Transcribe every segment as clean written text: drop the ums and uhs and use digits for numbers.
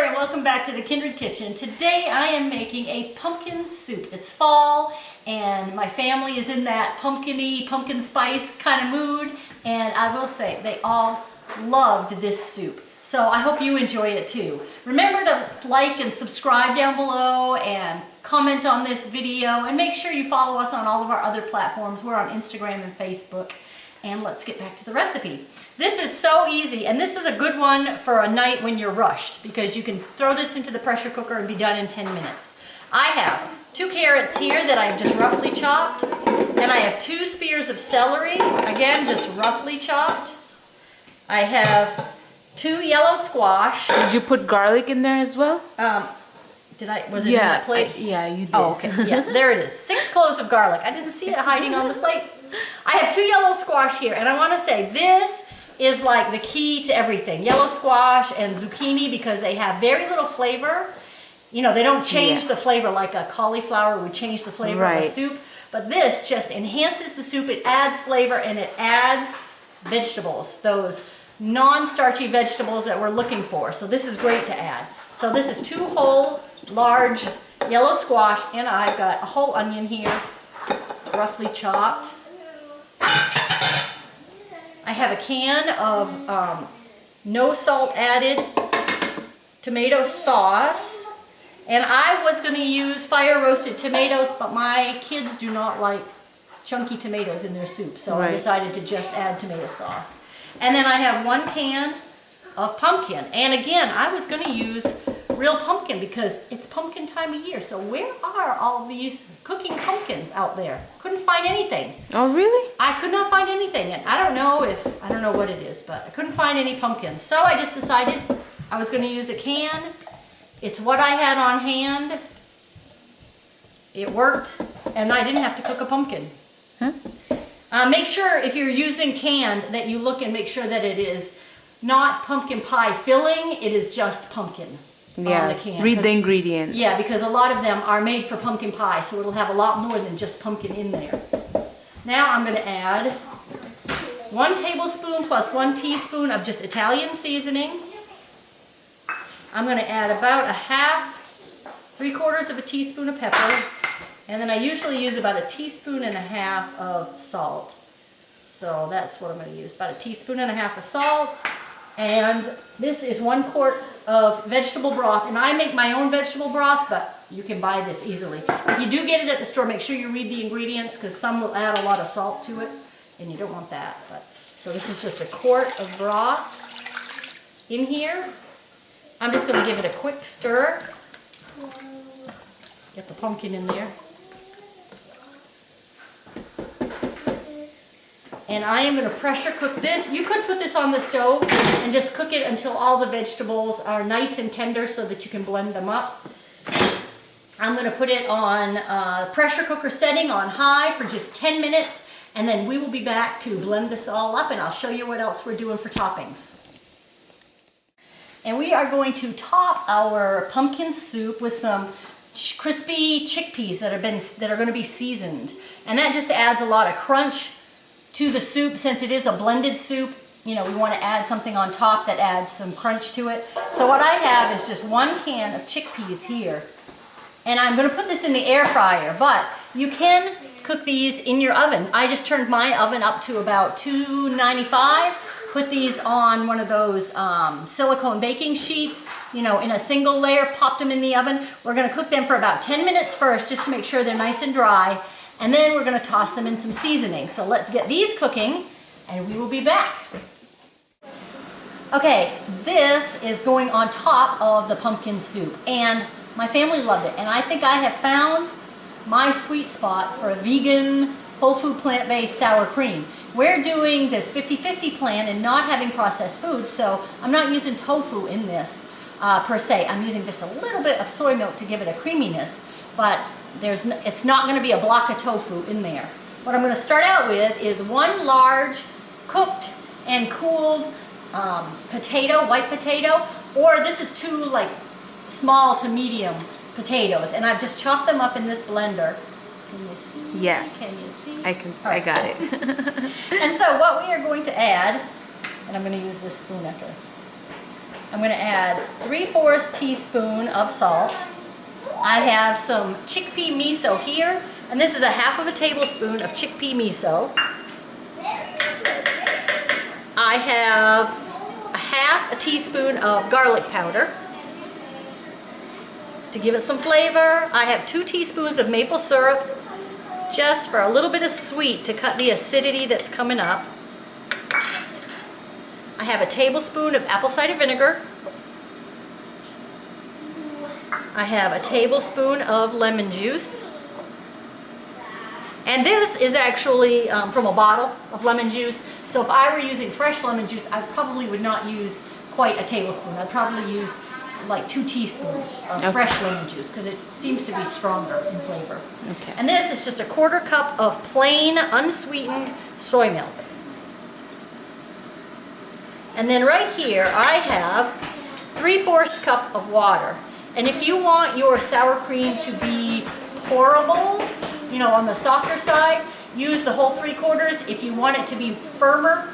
and welcome back to the Kindred Kitchen. Today I am making a pumpkin soup. It's fall and my family is in that pumpkin-y, pumpkin spice kind of mood, and I will say they all loved this soup. So I hope you enjoy it too. Remember to like and subscribe down below and comment on this video, and make sure you follow us on all of our other platforms. We're on Instagram and Facebook. And let's get back to the recipe. This is so easy, and this is a good one for a night when you're rushed, because you can throw this into the pressure cooker and be done in 10 minutes. I have 2 carrots here that I've just roughly chopped, and I have 2 spears of celery, again just roughly chopped. I have 2 yellow squash. Did you put garlic in there as well? Was it in that plate? Yeah, you did. Oh, okay, yeah, there it is. 6 cloves of garlic. I didn't see it hiding on the plate. I have 2 yellow squash here, and I want to say this is like the key to everything. Yellow squash and zucchini, because they have very little flavor. You know, they don't change the flavor like a cauliflower would change the flavor of a soup. But this just enhances the soup. It adds flavor and it adds vegetables, those non-starchy vegetables that we're looking for. So this is great to add. So this is 2 whole, large yellow squash, and I've got a whole onion here, roughly chopped. I have a can of no salt added tomato sauce, and I was going to use fire roasted tomatoes, but my kids do not like chunky tomatoes in their soup, so I decided to just add tomato sauce. And then I have 1 can of pumpkin, and again I was going to use real pumpkin because it's pumpkin time of year. So where are all these cooking pumpkins out there? Couldn't find anything. Oh, really? I could not find anything, and I don't know what it is, but I couldn't find any pumpkins. So I just decided I was going to use a can. It's what I had on hand. It worked, and I didn't have to cook a pumpkin. Huh? Make sure if you're using canned that you look and make sure that it is not pumpkin pie filling. It is just pumpkin. On the can. Read the ingredients. Yeah, because a lot of them are made for pumpkin pie, so it'll have a lot more than just pumpkin in there. Now I'm going to add 1 tablespoon plus 1 teaspoon of just Italian seasoning. I'm going to add about 3/4 of a teaspoon of pepper, and then I usually use about 1.5 teaspoons of salt. So that's what I'm going to use, about 1.5 teaspoons of salt. And this is 1 quart of vegetable broth, and I make my own vegetable broth, but you can buy this easily. If you do get it at the store, make sure you read the ingredients, because some will add a lot of salt to it, and you don't want that. So this is just 1 quart of broth in here. I'm just going to give it a quick stir. Get the pumpkin in there. And I am going to pressure cook this. You could put this on the stove and just cook it until all the vegetables are nice and tender so that you can blend them up. I'm going to put it on pressure cooker setting on high for just 10 minutes, and then we will be back to blend this all up, and I'll show you what else we're doing for toppings. And we are going to top our pumpkin soup with some crispy chickpeas that are going to be seasoned. And that just adds a lot of crunch to the soup. Since it is a blended soup, you know, we want to add something on top that adds some crunch to it. So what I have is just 1 can of chickpeas here, and I'm going to put this in the air fryer, but you can cook these in your oven. I just turned my oven up to about 295, put these on one of those silicone baking sheets, you know, in a single layer, popped them in the oven. We're going to cook them for about 10 minutes first, just to make sure they're nice and dry. And then we're going to toss them in some seasoning. So let's get these cooking, and we will be back. Okay, this is going on top of the pumpkin soup, and my family loved it. And I think I have found my sweet spot for a vegan, whole food, plant-based sour cream. We're doing this 50-50 plan and not having processed foods, so I'm not using tofu in this per se. I'm using just a little bit of soy milk to give it a creaminess, but it's not going to be a block of tofu in there. What I'm going to start out with is 1 large cooked and cooled white potato, or this is 2 like small to medium potatoes, and I've just chopped them up in this blender. Can you see? Yes. Can you see? I got it. And so what we are going to add, and I'm going to use this spoon after. I'm going to add 3/4 teaspoon of salt. I have some chickpea miso here, and this is a 1/2 tablespoon of chickpea miso. I have a 1/2 teaspoon of garlic powder to give it some flavor. I have 2 teaspoons of maple syrup, just for a little bit of sweet to cut the acidity that's coming up. I have a tablespoon of apple cider vinegar. I have a tablespoon of lemon juice. And this is actually from a bottle of lemon juice. So if I were using fresh lemon juice, I probably would not use quite a tablespoon. I'd probably use like 2 teaspoons of fresh lemon juice because it seems to be stronger in flavor. Okay. And this is just a 1/4 cup of plain unsweetened soy milk. And then right here I have 3/4 cup of water. And if you want your sour cream to be pourable, you know, on the softer side, use the whole 3/4. If you want it to be firmer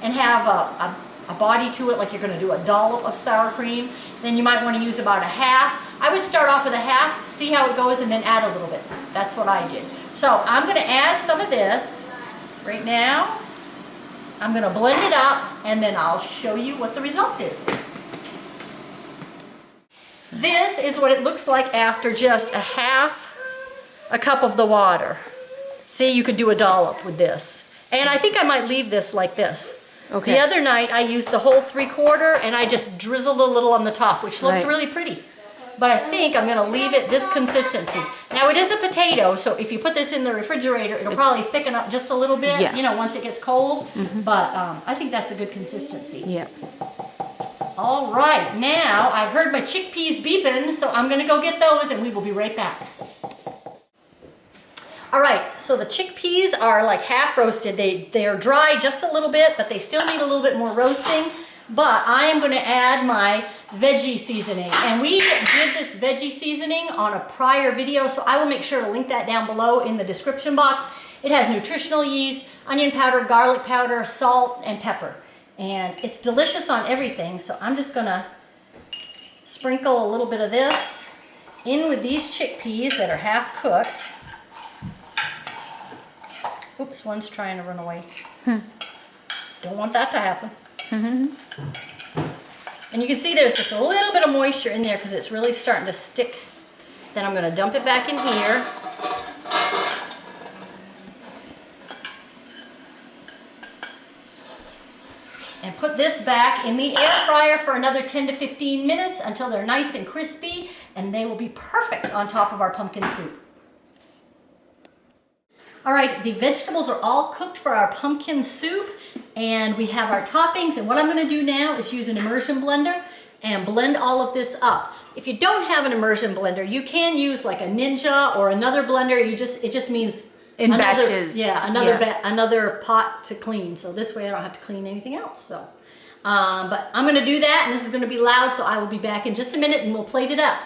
and have a body to it, like you're going to do a dollop of sour cream, then you might want to use about a 1/2. I would start off with a 1/2, see how it goes, and then add a little bit. That's what I did. So I'm going to add some of this right now. I'm going to blend it up, and then I'll show you what the result is. This is what it looks like after just a 1/2 cup of the water. See, you could do a dollop with this. And I think I might leave this like this. Okay. The other night I used the whole 3/4 and I just drizzled a little on the top, which looked really pretty. But I think I'm going to leave it this consistency. Now it is a potato, so if you put this in the refrigerator, it'll probably thicken up just a little bit, you know, once it gets cold. But I think that's a good consistency. Yeah. All right, now I've heard my chickpeas beeping, so I'm going to go get those and we will be right back. All right, so the chickpeas are like half roasted. They are dry just a little bit, but they still need a little bit more roasting. But I am going to add my veggie seasoning. And we did this veggie seasoning on a prior video, so I will make sure to link that down below in the description box. It has nutritional yeast, onion powder, garlic powder, salt, and pepper. And it's delicious on everything, so I'm just going to sprinkle a little bit of this in with these chickpeas that are half cooked. Oops, one's trying to run away. Don't want that to happen. And you can see there's just a little bit of moisture in there because it's really starting to stick. Then I'm going to dump it back in here. And put this back in the air fryer for another 10 to 15 minutes until they're nice and crispy, and they will be perfect on top of our pumpkin soup. All right, the vegetables are all cooked for our pumpkin soup, and we have our toppings. And what I'm going to do now is use an immersion blender and blend all of this up. If you don't have an immersion blender, you can use like a Ninja or another blender. It just means in another, batches. Yeah, another pot to clean. So this way I don't have to clean anything else. So, but I'm going to do that, and this is going to be loud, so I will be back in just a minute, and we'll plate it up.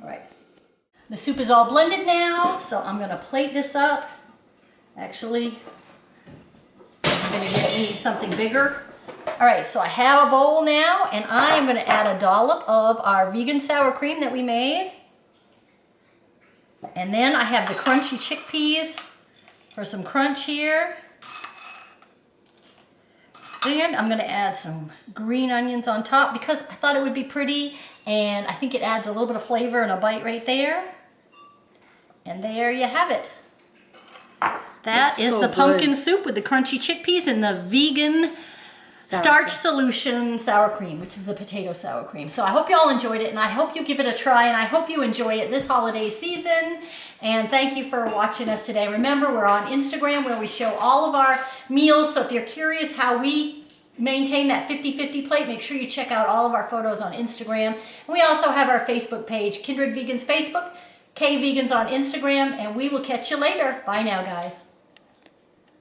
All right. The soup is all blended now, so I'm going to plate this up. Actually, I'm going to need something bigger. All right, so I have a bowl now, and I am going to add a dollop of our vegan sour cream that we made. And then I have the crunchy chickpeas for some crunch here. And I'm going to add some green onions on top because I thought it would be pretty, and I think it adds a little bit of flavor and a bite right there. And there you have it. That is the pumpkin soup with the crunchy chickpeas and the vegan Starch Solution sour cream, which is a potato sour cream. So I hope you all enjoyed it, and I hope you give it a try, and I hope you enjoy it this holiday season. And thank you for watching us today. Remember, we're on Instagram where we show all of our meals. So if you're curious how we maintain that 50-50 plate, make sure you check out all of our photos on Instagram. And we also have our Facebook page, Kindred Vegan's Facebook, K Vegans on Instagram, and we will catch you later. Bye now, guys.